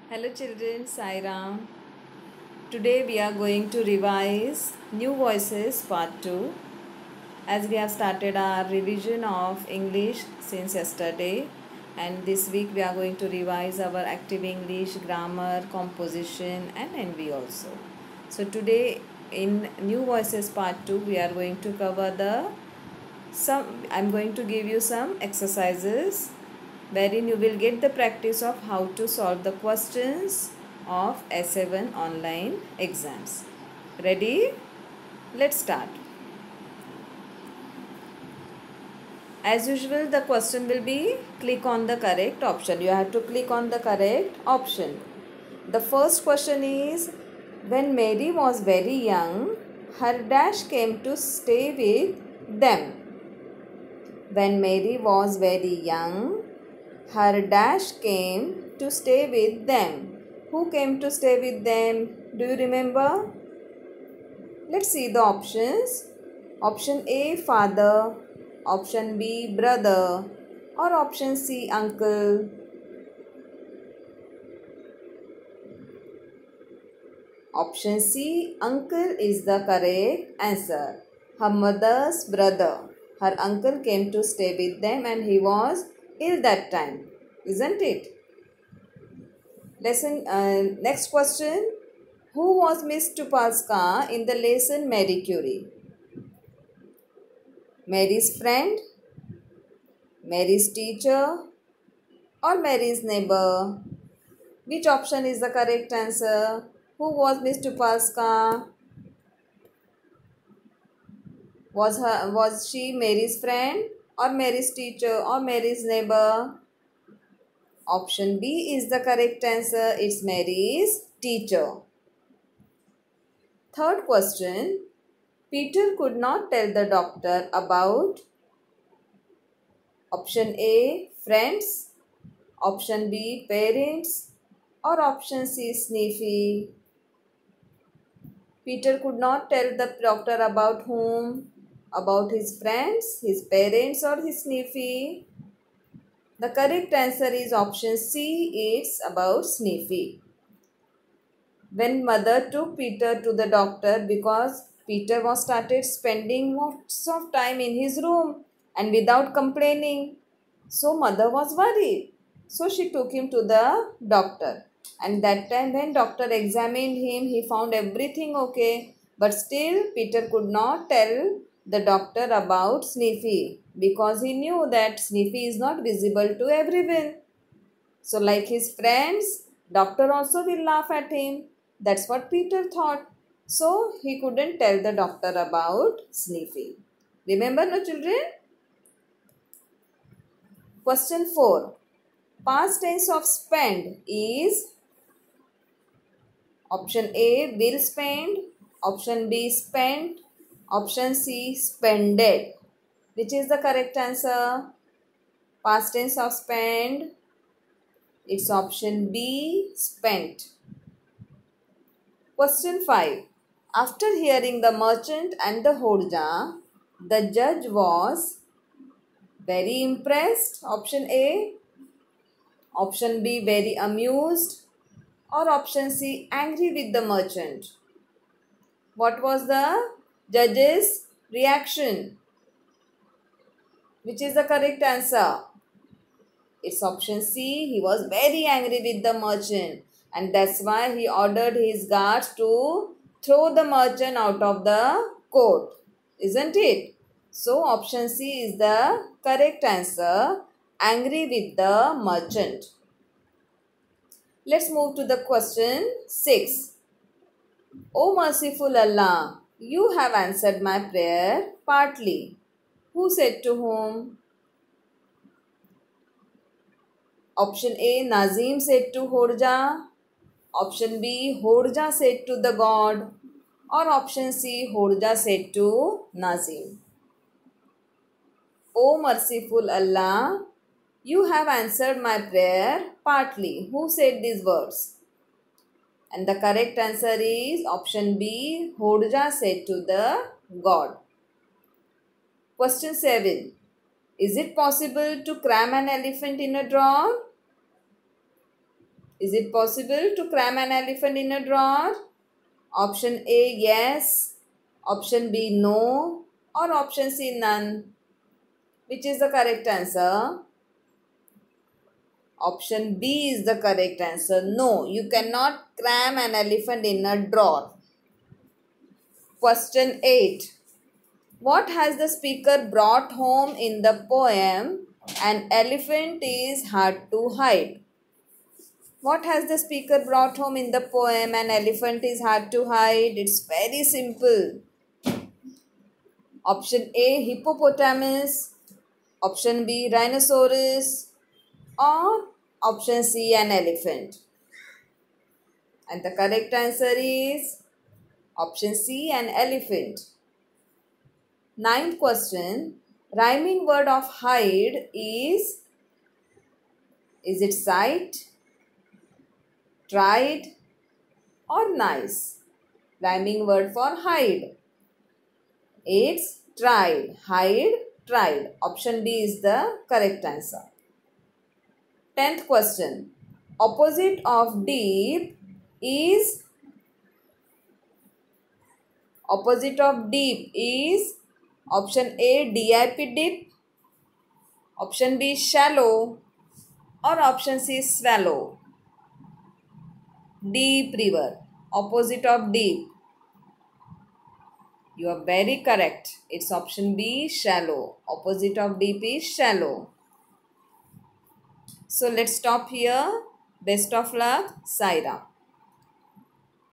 Hello children, Sai Ram. Today we are going to revise New Voices Part 2 as we have started our revision of English since yesterday, and this week we are going to revise our active English, grammar, composition and NV also. So today in New Voices Part 2 we are going to cover I'm going to give you some exercises wherein you will get the practice of how to solve the questions of S7 online exams. Ready? Let's start. As usual, the question will be click on the correct option. You have to click on the correct option. The first question is, when Mary was very young, her dash came to stay with them. When Mary was very young, her dash came to stay with them. Who came to stay with them? Do you remember? Let's see the options. Option A, father. Option B, brother. Or option C, uncle. Option C, uncle is the correct answer. Her mother's brother. Her uncle came to stay with them and he was ill that time. Isn't it? Next question. Who was Miss Tupalska in the lesson Marie Curie? Mary's friend, Mary's teacher, or Mary's neighbor? Which option is the correct answer? Who was Miss Tupalska? Was she Mary's friend or Mary's teacher or Mary's neighbor? Option B is the correct answer. It's Mary's teacher. Third question. Peter could not tell the doctor about option A, friends, option B, parents, or option C, Sniffy. Peter could not tell the doctor about whom? About his friends, his parents, or his Sniffy? The correct answer is option C, it's about Sniffy. When mother took Peter to the doctor because Peter was started spending lots of time in his room and without complaining. So mother was worried. So she took him to the doctor. And that time when doctor examined him, he found everything okay. But still Peter could not tell the doctor about Sniffy because he knew that Sniffy is not visible to everyone. So like his friends, doctor also will laugh at him. That's what Peter thought. So he couldn't tell the doctor about Sniffy. Remember, no children? Question 4. Past tense of spend is option A, will spend, option B, spent, option C, spended. Which is the correct answer? Past tense of spend, it's option B, spent. Question 5. After hearing the merchant and the Hodja, the judge was very impressed, option A, option B, very amused, or option C, angry with the merchant. What was the judge's reaction? Which is the correct answer? It's option C. He was very angry with the merchant and that's why he ordered his guards to throw the merchant out of the court. Isn't it? So option C is the correct answer. Angry with the merchant. Let's move to the question 6. O merciful Allah, you have answered my prayer partly. Who said to whom? Option A, Nazim said to Hodja. Option B, Hodja said to the god. Or option C, Hodja said to Nazim. O merciful Allah, you have answered my prayer partly. Who said these words? And the correct answer is option B, Hodja said to the god. Question 7. Is it possible to cram an elephant in a drawer? Is it possible to cram an elephant in a drawer? Option A, yes. Option B, no. Or option C, none. Which is the correct answer? Option B is the correct answer. No, you cannot cram an elephant in a drawer. Question 8. What has the speaker brought home in the poem, "An elephant is hard to hide"? What has the speaker brought home in the poem, "An elephant is hard to hide"? It's very simple. Option A, hippopotamus. Option B, rhinoceros. Or option C, an elephant. And the correct answer is option C, an elephant. Ninth question. Rhyming word of hide is it sight, tried, or nice? Rhyming word for hide. It's tried. Hide, tried. Option B is the correct answer. 10th question. Opposite of deep is option A, dip, dip. Option B, shallow. Or option C, swallow. Deep river. Opposite of deep. You are very correct. It's option B, shallow. Opposite of deep is shallow. So let's stop here. Best of luck, Saira.